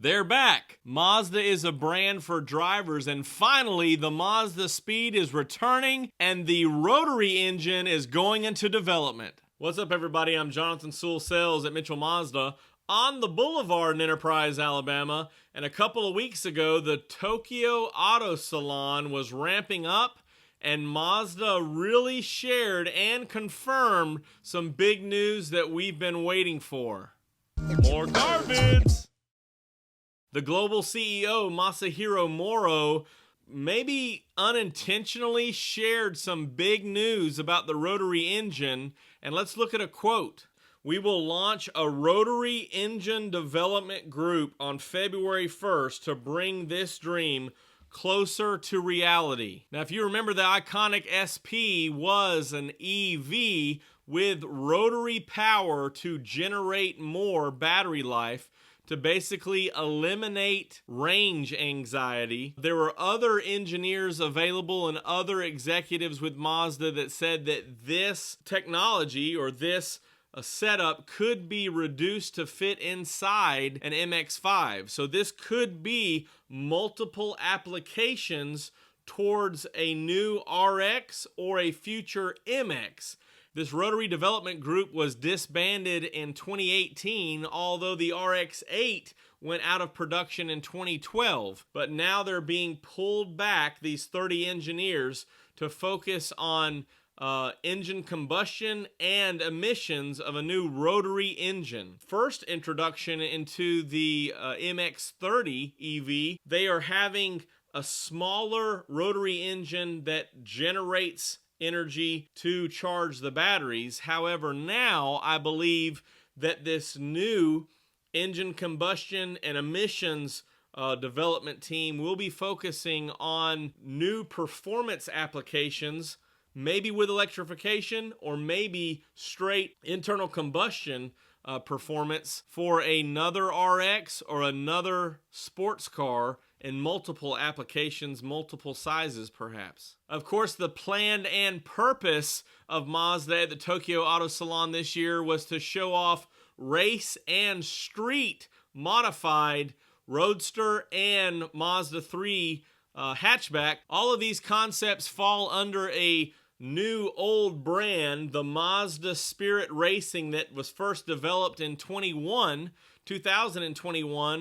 They're back. Mazda is a brand for drivers, and finally the Mazda Speed is returning and the rotary engine is going into development. What's up, everybody? I'm Jonathan Sewell Sales at Mitchell Mazda on the Boulevard in Enterprise, Alabama, and a couple of weeks ago the Tokyo Auto Salon was ramping up and Mazda really shared and confirmed some big news that we've been waiting for. More car bids! The global CEO, Masahiro Moro, maybe unintentionally shared some big news about the rotary engine, and let's look at a quote. We will launch a rotary engine development group on February 1st to bring this dream closer to reality. Now, if you remember, the iconic SP was an EV with rotary power to generate more battery life to basically eliminate range anxiety. There were other engineers available and other executives with Mazda that said that this technology or this setup could be reduced to fit inside an MX-5. So this could be multiple applications towards a new RX or a future MX. This rotary development group was disbanded in 2018, although the RX-8 went out of production in 2012. But now they're being pulled back, these 30 engineers, to focus on engine combustion and emissions of a new rotary engine. First introduction into the MX-30 EV, they are having a smaller rotary engine that generates energy to charge the batteries. However, now I believe that this new engine combustion and emissions development team will be focusing on new performance applications, maybe with electrification or maybe straight internal combustion performance for another RX or another sports car in multiple applications, multiple sizes perhaps. Of course, the plan and purpose of Mazda at the Tokyo Auto Salon this year was to show off race and street modified roadster and Mazda3 hatchback. All of these concepts fall under a new old brand, the Mazda Spirit Racing, that was first developed in 2021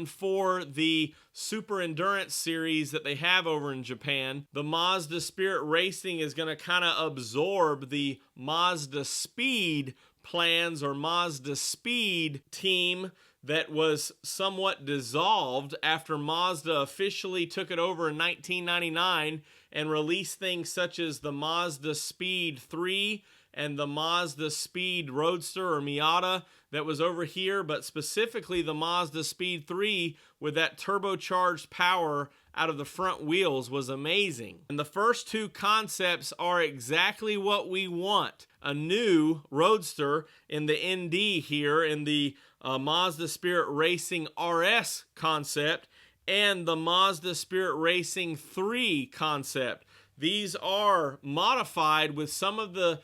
for the Super Endurance series that they have over in Japan. The Mazda Spirit Racing is going to kind of absorb the Mazdaspeed plans or Mazdaspeed team that was somewhat dissolved after Mazda officially took it over in 1999 and released things such as the Mazdaspeed 3 and the Mazdaspeed Roadster or Miata that was over here, but specifically the Mazdaspeed 3 with that turbocharged power out of the front wheels was amazing. And the first two concepts are exactly what we want. A new Roadster in the ND here in the Mazda Spirit Racing RS concept and the Mazda Spirit Racing 3 concept. These are modified with some of the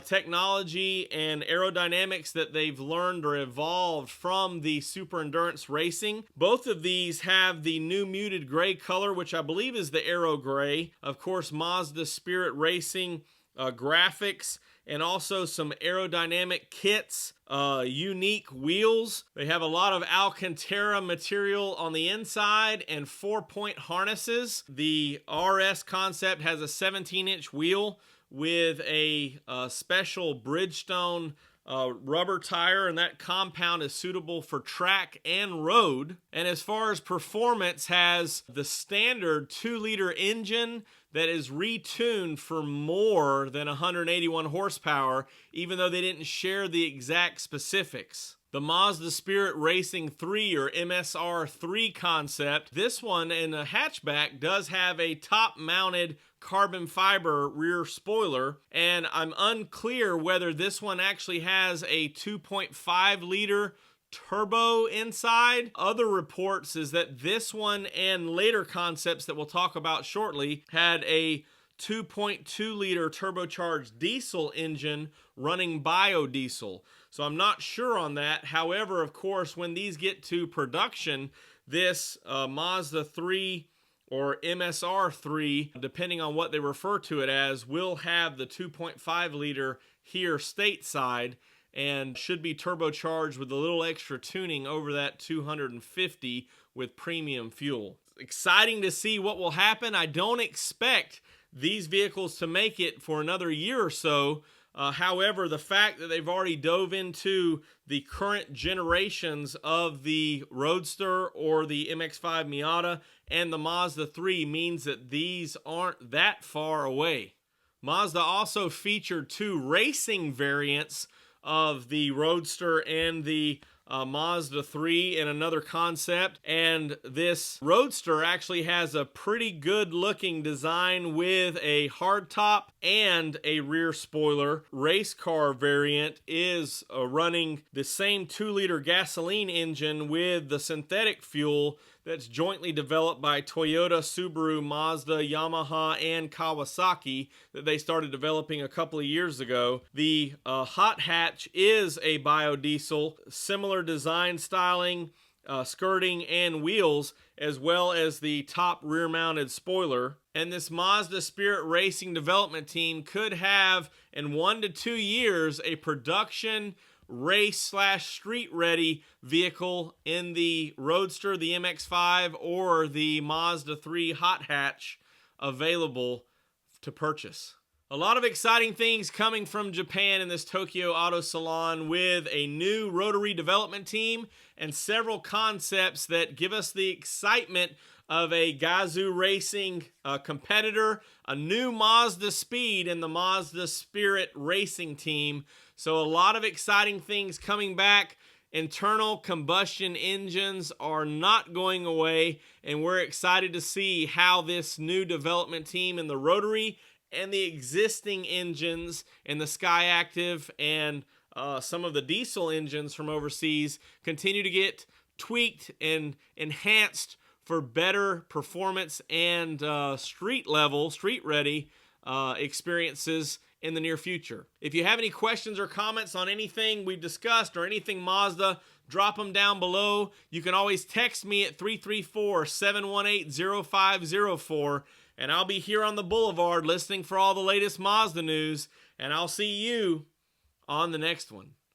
technology and aerodynamics that they've learned or evolved from the Super Endurance Racing. Both of these have the new muted gray color, which I believe is the Aero Gray. Of course, Mazda Spirit Racing graphics and also some aerodynamic kits, unique wheels. They have a lot of Alcantara material on the inside and 4-point harnesses. The RS concept has a 17-inch wheel with a special Bridgestone rubber tire, and that compound is suitable for track and road. And as far as performance, has the standard 2-liter engine that is retuned for more than 181 horsepower, even though they didn't share the exact specifics. The Mazda Spirit Racing 3 or MSR3 concept, this one in a hatchback does have a top-mounted carbon fiber rear spoiler, and I'm unclear whether this one actually has a 2.5-liter turbo inside. Other reports is that this one and later concepts that we'll talk about shortly had a 2.2-liter turbocharged diesel engine running biodiesel. So I'm not sure on that. However, of course, when these get to production, this Mazda 3 or MSR3, depending on what they refer to it as, will have the 2.5 liter here stateside and should be turbocharged with a little extra tuning over that 250 with premium fuel. Exciting to see what will happen. I don't expect these vehicles to make it for another year or so. However, the fact that they've already dove into the current generations of the Roadster or the MX-5 Miata and the Mazda 3 means that these aren't that far away. Mazda also featured 2 racing variants of the Roadster and the Mazda 3 in another concept, and this Roadster actually has a pretty good looking design with a hardtop and a rear spoiler. Race car variant is running the same 2-liter gasoline engine with the synthetic fuel that's jointly developed by Toyota, Subaru, Mazda, Yamaha, and Kawasaki that they started developing a couple of years ago. The hot hatch is a biodiesel, similar design styling, skirting, and wheels, as well as the top rear-mounted spoiler. And this Mazda Spirit Racing development team could have, in 1 to 2 years, a production race/street ready vehicle in the Roadster, the MX-5, or the Mazda 3 hot hatch available to purchase. A lot of exciting things coming from Japan in this Tokyo Auto Salon with a new Rotary development team and several concepts that give us the excitement of a Gazoo Racing competitor, a new Mazdaspeed, and the Mazda Spirit Racing team. So a lot of exciting things coming back. Internal combustion engines are not going away, and we're excited to see how this new development team in the Rotary and the existing engines in the Skyactiv and some of the diesel engines from overseas continue to get tweaked and enhanced for better performance and street ready experiences in the near future. If you have any questions or comments on anything we've discussed or anything Mazda, drop them down below. You can always text me at 334-718-0504, and I'll be here on the boulevard listening for all the latest Mazda news, and I'll see you on the next one.